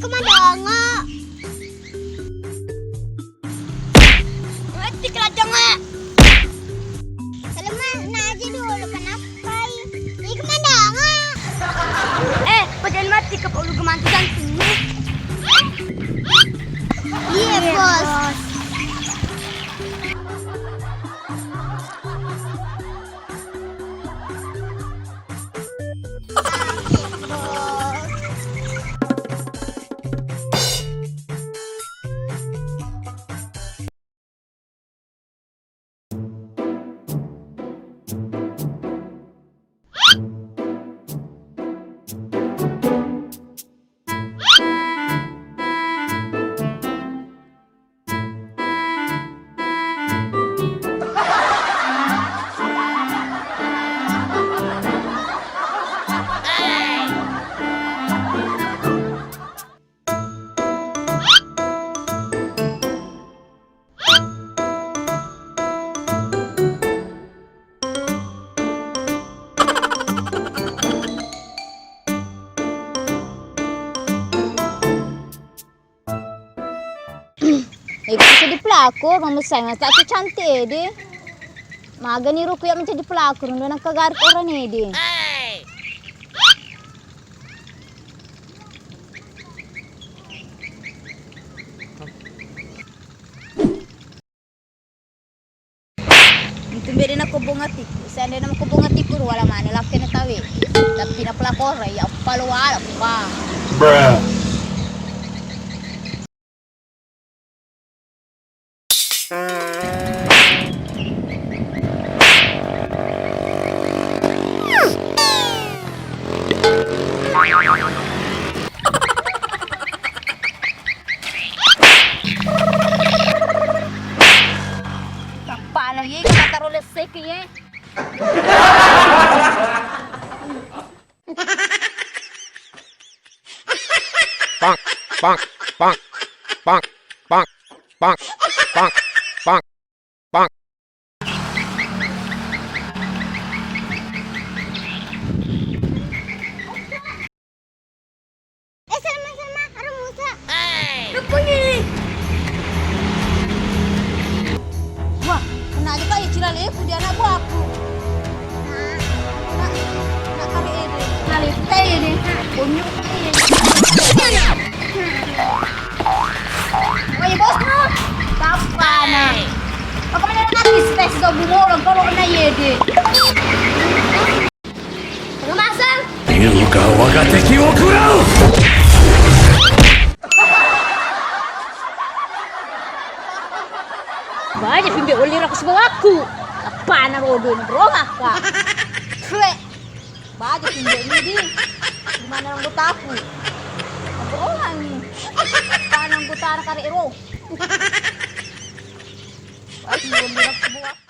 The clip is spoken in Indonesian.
kemadanga. Mati keladanga. Kalau mana aja dulu kenapa? Ini kemadanga. Badan mati ke ulu gemanti jantungmu. Iya, bos. Bisa jadi pelakor, nomor saya tak cantik deh. Maga nih ruku yang menjadi pelakor, udah nak kegarit orang nih deh. Itu beda nak kubunga tipu, saya ada nama kubunga tipu wala mana laki na tawi, tapi na pelakor ya palu wala pa. Bruh. Paano ye kata roles seki ye? Bang, bang, bang, bang, bang, bang, bang, bang, bang. Salma, ada Musa. Rupanya. Wah, kena aja kak ya cilal ibu di anak buahku. Nak kari ini, nali teh ini, bunyuk ini. Woi bosku, apa nak? Kau mana nak tes kau bumolong kalau kena yede. Kemasan. Iluka wagateki wo kurau. Banyak pimpi ulir aku sebawa aku. Apa na rodo ini berongah kak? Trek. Banyak pimpi ini di. Gimana orang butaku? Berongah nih. Apa nang buta anak kari ero? Banyak ulir